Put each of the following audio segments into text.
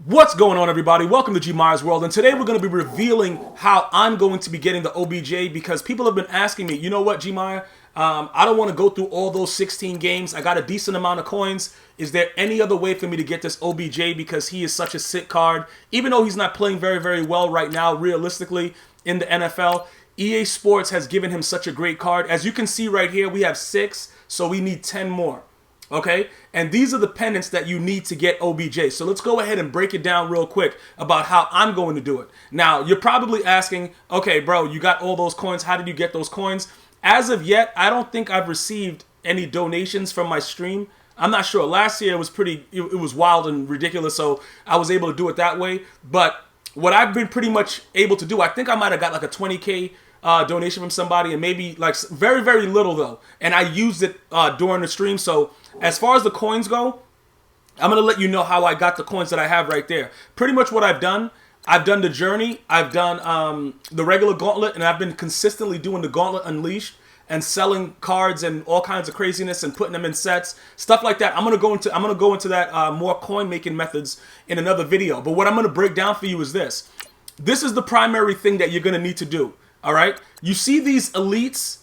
What's going on, everybody? Welcome to GmiasWorld, and today we're going to be revealing how I'm going to be getting the OBJ because people have been asking me, you know what, Gmia? I don't want to go through all those 16 games. I got a decent amount of coins. Is there any other way for me to get this OBJ because he is such a sick card? Even though he's not playing very, very well right now, realistically, in the NFL, EA Sports has given him such a great card. As you can see right here, we have 6, so we need 10 more. Okay, and these are the pendants that you need to get OBJ. So let's go ahead and break it down real quick about how I'm going to do it. Now, you're probably asking, okay, bro, you got all those coins. How did you get those coins? As of yet, I don't think I've received any donations from my stream. I'm not sure. Last year, it was wild and ridiculous, so I was able to do it that way. But what I've been pretty much able to do, I think I might have got like a 20K donation from somebody, and maybe like very, very little though. And I used it during the stream. So as far as the coins go, I'm going to let you know how I got the coins that I have right there. Pretty much what I've done the journey, I've done the regular gauntlet, and I've been consistently doing the gauntlet unleashed and selling cards and all kinds of craziness and putting them in sets, stuff like that. I'm gonna go into that more coin making methods in another video. But what I'm gonna break down for you is this. This is the primary thing that you're gonna need to do. All right, you see these elites.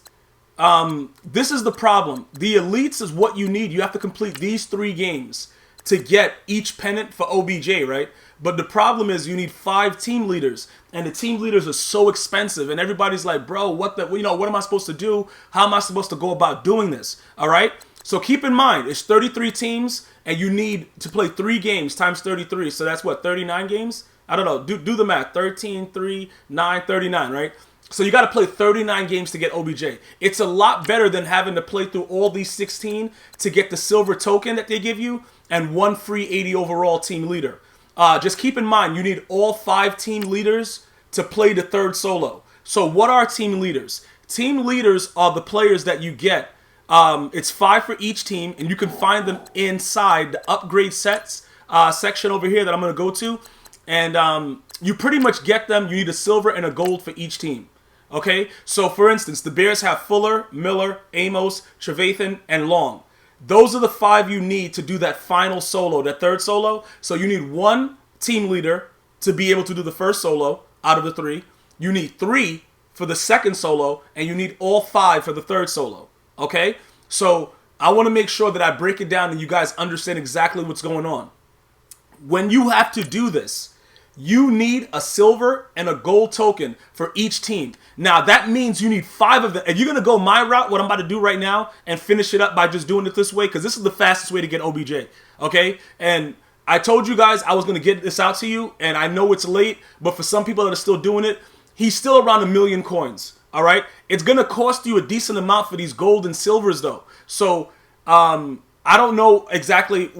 This is the problem. The elites is what you need. You have to complete these 3 games to get each pennant for OBJ, right? But the problem is you need 5 team leaders, and the team leaders are so expensive, and everybody's like, bro, what am I supposed to do? How am I supposed to go about doing this? All right. So keep in mind, it's 33 teams, and you need to play 3 games times 33. So that's what, 39 games? I don't know. Do the math. 13, 3, 9, 39, right? So you got to play 39 games to get OBJ. It's a lot better than having to play through all these 16 to get the silver token that they give you and 1 free 80 overall team leader. Just keep in mind, you need all 5 team leaders to play the 3rd solo. So what are team leaders? Team leaders are the players that you get. It's 5 for each team, and you can find them inside the upgrade sets section over here that I'm going to go to. And you pretty much get them. You need a silver and a gold for each team. Okay, so for instance, the Bears have Fuller, Miller, Amos, Trevathan, and Long. Those are the 5 you need to do that final solo, that 3rd solo. So you need 1 team leader to be able to do the 1st solo out of the 3. You need 3 for the 2nd solo, and you need all 5 for the 3rd solo. Okay, so I want to make sure that I break it down and you guys understand exactly what's going on. When you have to do this, you need a silver and a gold token for each team. Now, that means you need 5 of them. And you're going to go my route, what I'm about to do right now, and finish it up by just doing it this way, because this is the fastest way to get OBJ, okay? And I told you guys I was going to get this out to you, and I know it's late, but for some people that are still doing it, he's still around 1 million coins, all right? It's going to cost you a decent amount for these gold and silvers, though. So, I don't know exactly,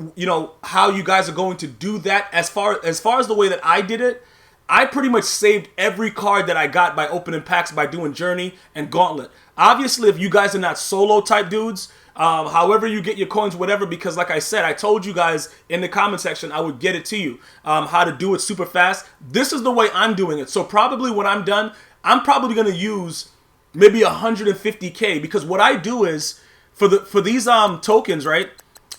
how you guys are going to do that. As far as the way that I did it, I pretty much saved every card that I got by opening packs by doing Journey and Gauntlet. Obviously, if you guys are not solo type dudes, however you get your coins, whatever, because like I said, I told you guys in the comment section I would get it to you, how to do it super fast. This is the way I'm doing it. So probably when I'm done, I'm probably going to use maybe 150K, because what I do is, for these tokens, right?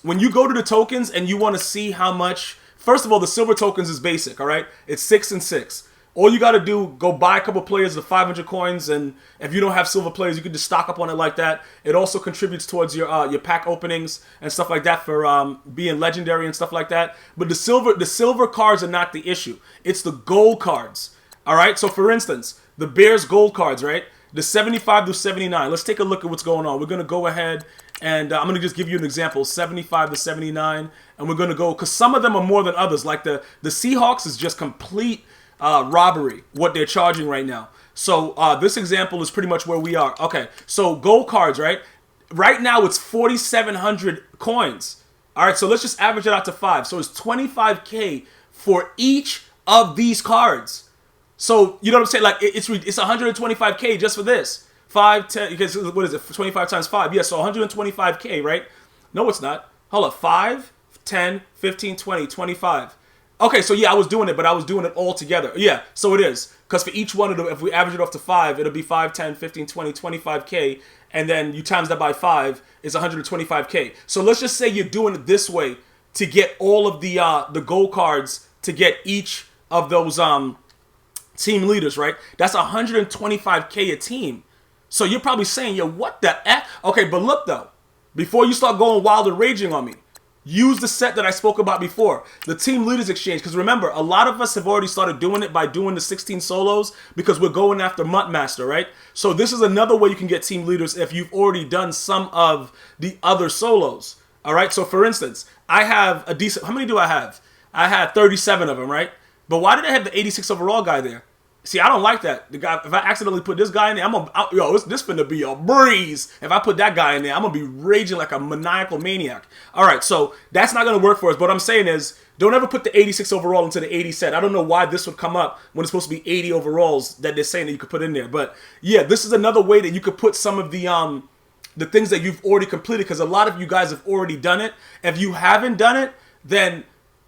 When you go to the tokens and you want to see how much, first of all, the silver tokens is basic, all right? It's 6 and 6. All you got to do, go buy a couple players of 500 coins, and if you don't have silver players, you can just stock up on it like that. It also contributes towards your pack openings and stuff like that for being legendary and stuff like that. But the silver cards are not the issue. It's the gold cards, all right? So for instance, the Bears gold cards, right? The 75 to 79. Let's take a look at what's going on. We're going to go ahead and I'm going to just give you an example. 75 to 79. And we're going to go, because some of them are more than others. Like the Seahawks is just complete robbery, what they're charging right now. So this example is pretty much where we are. Okay, so gold cards, right? Right now it's 4,700 coins. All right, so let's just average it out to 5. So it's 25K for each of these cards. So, you know what I'm saying? Like, it's 125K just for this. 5, 10, because what is it? 25 times 5. Yeah, so 125K, right? No, it's not. Hold up. 5, 10, 15, 20, 25. Okay, so yeah, I was doing it, but I was doing it all together. Yeah, so it is. Because for each one of them, if we average it off to 5, it'll be 5, 10, 15, 20, 25K. And then you times that by 5, it's 125K. So let's just say you're doing it this way to get all of the gold cards to get each of those team leaders, right? That's 125K a team. So you're probably saying, yo, what the F? Okay, but look though, before you start going wild and raging on me, use the set that I spoke about before, the Team Leaders Exchange. Because remember, a lot of us have already started doing it by doing the 16 solos because we're going after Mutt Master, right? So this is another way you can get Team Leaders if you've already done some of the other solos, all right? So for instance, I have a decent, how many do I have? I had 37 of them, right? But why did I have the 86 overall guy there? See, I don't like that. The guy, if I accidentally put this guy in there, this finna be a breeze. If I put that guy in there, I'm gonna be raging like a maniacal maniac. All right, so that's not gonna work for us. But what I'm saying is, don't ever put the 86 overall into the 80 set. I don't know why this would come up when it's supposed to be 80 overalls that they're saying that you could put in there. But yeah, this is another way that you could put some of the things that you've already completed, because a lot of you guys have already done it. If you haven't done it, then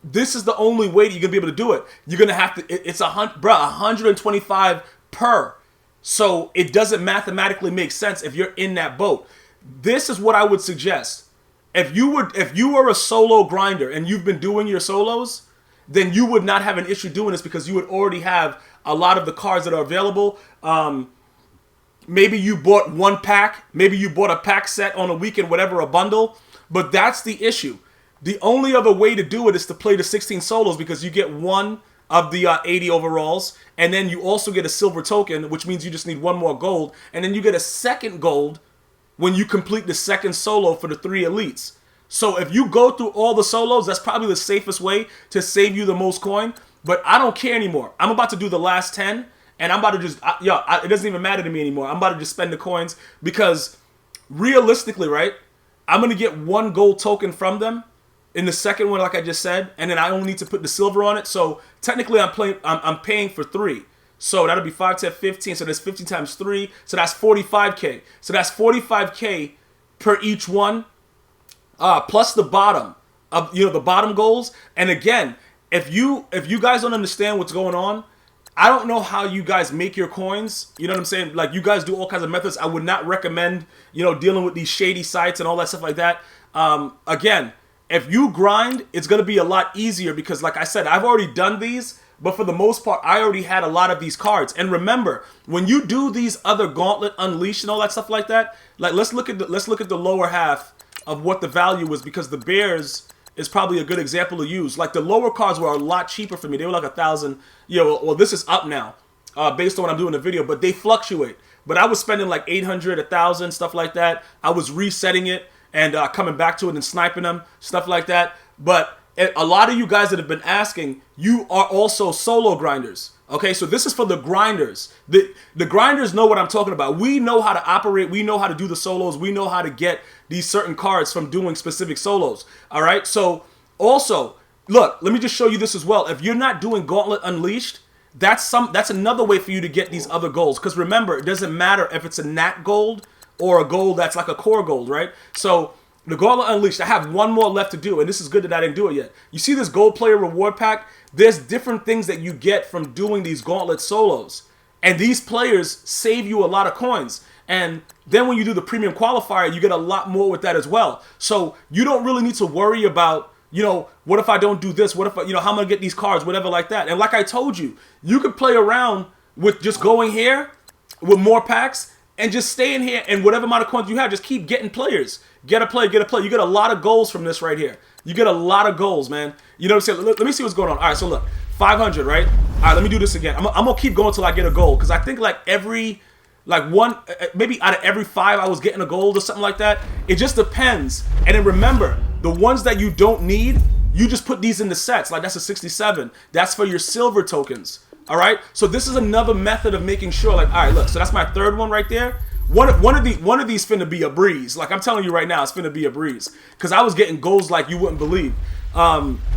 this is the only way that you're gonna be able to do it. You're gonna have to. It's 125 per. So it doesn't mathematically make sense if you're in that boat. This is what I would suggest. If you were a solo grinder and you've been doing your solos, then you would not have an issue doing this because you would already have a lot of the cards that are available. Maybe you bought one pack. Maybe you bought a pack set on a weekend, whatever, a bundle. But that's the issue. The only other way to do it is to play the 16 solos because you get one of the 80 overalls, and then you also get a silver token, which means you just need one more gold, and then you get a second gold when you complete the second solo for the 3 elites. So if you go through all the solos, that's probably the safest way to save you the most coin, but I don't care anymore. I'm about to do the last 10, and I'm about to just, it doesn't even matter to me anymore. I'm about to just spend the coins because realistically, right, I'm going to get one gold token from them in the second one, like I just said, and then I only need to put the silver on it. So technically, I'm paying for 3. So that'll be 5, 10, 15. So that's 15 times 3. So that's 45K. So that's 45K per each one, plus the bottom of the bottom goals. And again, if you guys don't understand what's going on, I don't know how you guys make your coins. You know what I'm saying? Like, you guys do all kinds of methods. I would not recommend dealing with these shady sites and all that stuff like that. Again, if you grind, it's going to be a lot easier because, like I said, I've already done these, but for the most part, I already had a lot of these cards. And remember, when you do these other Gauntlet Unleashed and all that stuff like that, like let's look at the lower half of what the value was, because the Bears is probably a good example to use. Like, the lower cards were a lot cheaper for me. They were like 1,000. Well, this is up now based on what I'm doing in the video, but they fluctuate. But I was spending like 800, 1,000, stuff like that. I was resetting it and coming back to it and sniping them, stuff like that. But a lot of you guys that have been asking, you are also solo grinders. Okay, so this is for the grinders. The grinders know what I'm talking about. We know how to operate. We know how to do the solos. We know how to get these certain cards from doing specific solos. All right, so also, look, let me just show you this as well. If you're not doing Gauntlet Unleashed, that's another way for you to get these other golds. Because remember, it doesn't matter if it's a nat gold or a gold that's like a core gold, right? So the Gauntlet Unleashed, I have one more left to do, and this is good that I didn't do it yet. You see this gold player reward pack? There's different things that you get from doing these Gauntlet solos. And these players save you a lot of coins. And then when you do the premium qualifier, you get a lot more with that as well. So you don't really need to worry about, what if I don't do this? What if, how am I going to get these cards? Whatever like that. And like I told you, you could play around with just going here with more packs and just stay in here, and whatever amount of coins you have, just keep getting players. Get a play, get a play. You get a lot of goals from this right here. You get a lot of goals, man. You know what I'm saying? Let me see what's going on. All right, so look, 500, right? All right, let me do this again. I'm going to keep going until I get a goal, because I think maybe out of every 5 I was getting a gold or something like that. It just depends. And then remember, the ones that you don't need, you just put these in the sets. Like, that's a 67. That's for your silver tokens. All right, so this is another method of making sure, like, all right, look, so that's my third one right there. One of these finna be a breeze. Like, I'm telling you right now, it's finna be a breeze, because I was getting goals like you wouldn't believe.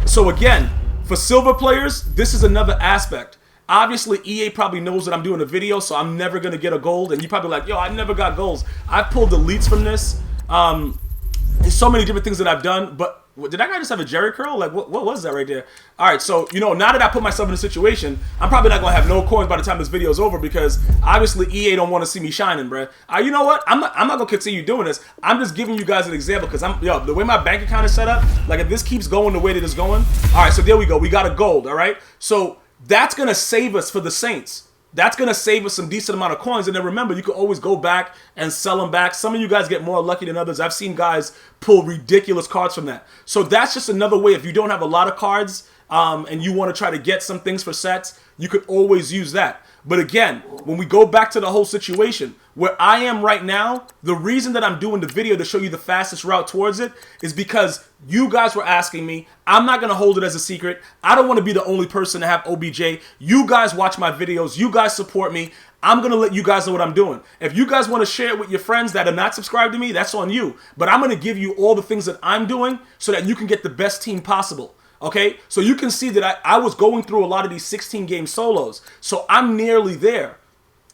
So again, for silver players, this is another aspect. Obviously, EA probably knows that I'm doing a video, so I'm never gonna get a gold, and you probably like, yo, I never got golds. I pulled deletes from this. There's so many different things that I've done, but Did that guy just have a Jerry curl? Like, what was that right there? All right, so, you know, now that I put myself in a situation, I'm probably not going to have no coins by the time this video is over because obviously EA don't want to see me shining, bruh. You know what? I'm not going to continue doing this. I'm just giving you guys an example because the way my bank account is set up, like if this keeps going the way that it's going, all right, so there we go. We got a gold, all right? So that's going to save us for the Saints. That's going to save us some decent amount of coins. And then remember, you can always go back and sell them back. Some of you guys get more lucky than others. I've seen guys pull ridiculous cards from that. So that's just another way. If you don't have a lot of cards and you want to try to get some things for sets, you could always use that. But again, when we go back to the whole situation, where I am right now, the reason that I'm doing the video to show you the fastest route towards it is because you guys were asking me. I'm not going to hold it as a secret. I don't want to be the only person to have OBJ. You guys watch my videos. You guys support me. I'm going to let you guys know what I'm doing. If you guys want to share it with your friends that are not subscribed to me, that's on you. But I'm going to give you all the things that I'm doing so that you can get the best team possible. Okay, so you can see that I was going through a lot of these 16-game solos. So I'm nearly there.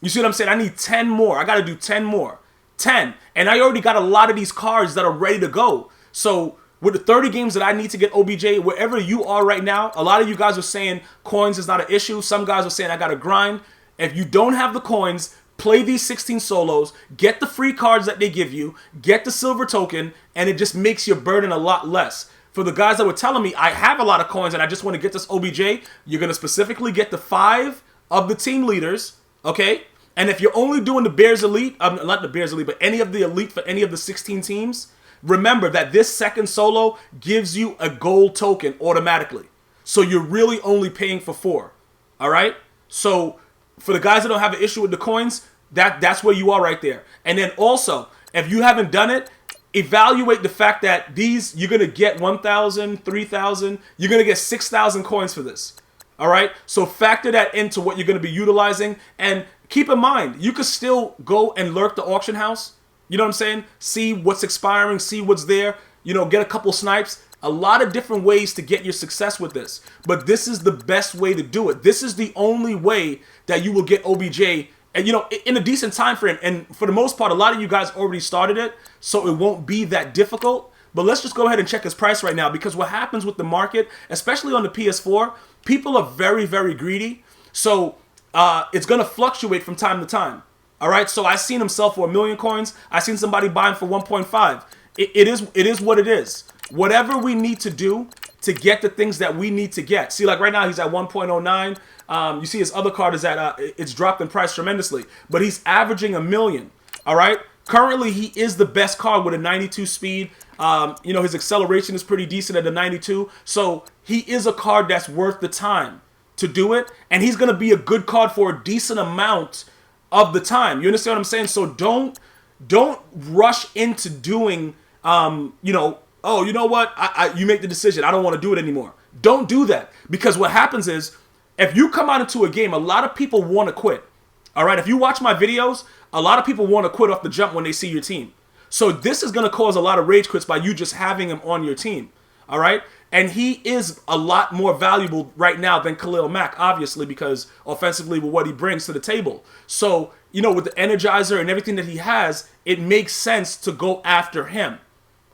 You see what I'm saying? I need 10 more. I got to do 10 more. 10. And I already got a lot of these cards that are ready to go. So with the 30 games that I need to get OBJ, wherever you are right now, a lot of you guys are saying coins is not an issue. Some guys are saying I got to grind. If you don't have the coins, play these 16 solos, get the free cards that they give you, get the silver token, and it just makes your burden a lot less. For the guys that were telling me, I have a lot of coins and I just want to get this OBJ, you're going to specifically get the 5 of the team leaders, okay? And if you're only doing the Bears Elite, not the Bears Elite, but any of the Elite for any of the 16 teams, remember that this second solo gives you a gold token automatically. So you're really only paying for 4, all right? So for the guys that don't have an issue with the coins, that's where you are right there. And then also, if you haven't done it, evaluate the fact that these, you're going to get 1,000, 3,000, you're going to get 6,000 coins for this. All right? So factor that into what you're going to be utilizing. And keep in mind, you could still go and lurk the auction house. You know what I'm saying? See what's expiring, see what's there, you know, get a couple snipes. A lot of different ways to get your success with this. But this is the best way to do it. This is the only way that you will get OBJ, and you know, in a decent time frame. And for the most part, a lot of you guys already started it, so it won't be that difficult. But let's just go ahead and check his price right now, because what happens with the market, especially on the PS4, people are very, very greedy. So it's going to fluctuate from time to time. All right, so I seen him sell for 1 million coins. I seen somebody buying for 1.5. It is what it is. Whatever we need to do to get the things that we need to get. See, like right now he's at 1.09. You see his other card is at it's dropped in price tremendously, but he's averaging 1 million. All right. Currently, he is the best card with a 92 speed. You know, his acceleration is pretty decent at a 92. So he is a card that's worth the time to do it, and he's gonna be a good card for a decent amount of the time. You understand what I'm saying? So don't rush into doing you know, oh, you know what? You make the decision. I don't want to do it anymore. Don't do that, because what happens is if you come out into a game, a lot of people want to quit. All right. If you watch my videos, a lot of people want to quit off the jump when they see your team. So this is going to cause a lot of rage quits by you just having him on your team. All right. And he is a lot more valuable right now than Khalil Mack, obviously, because offensively with what he brings to the table. So, you know, with the Energizer and everything that he has, it makes sense to go after him.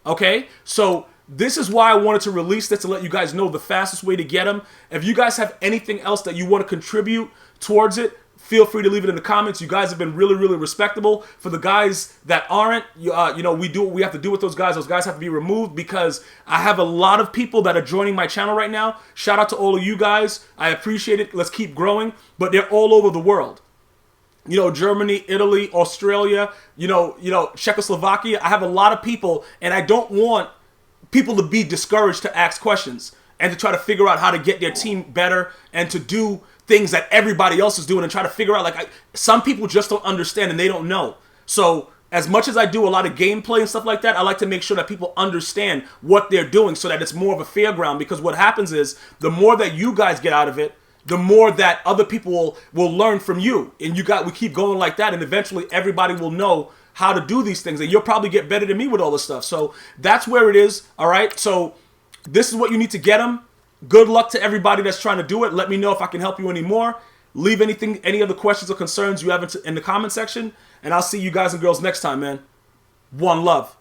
Okay, so this is why I wanted to release this, to let you guys know the fastest way to get them. If you guys have anything else that you want to contribute towards it, feel free to leave it in the comments. You guys have been really, really respectable. For the guys that aren't, you know, we do what we have to do with those guys. Those guys have to be removed, because I have a lot of people that are joining my channel right now. Shout out to all of you guys. I appreciate it. Let's keep growing. But they're all over the world. You know, Germany, Italy, Australia, you know, Czechoslovakia. I have a lot of people, and I don't want people to be discouraged to ask questions and to try to figure out how to get their team better and to do things that everybody else is doing and try to figure out. Like, some people just don't understand and they don't know. So as much as I do a lot of gameplay and stuff like that, I like to make sure that people understand what they're doing so that it's more of a fair ground, because what happens is the more that you guys get out of it, the more that other people will learn from you. And we keep going like that, and eventually everybody will know how to do these things, and you'll probably get better than me with all this stuff. So that's where it is. All right, so this is what you need to get them. Good luck to everybody that's trying to do it. Let me know if I can help you anymore. Leave any other questions or concerns you have in the comment section, and I'll see you guys and girls next time, man. One love.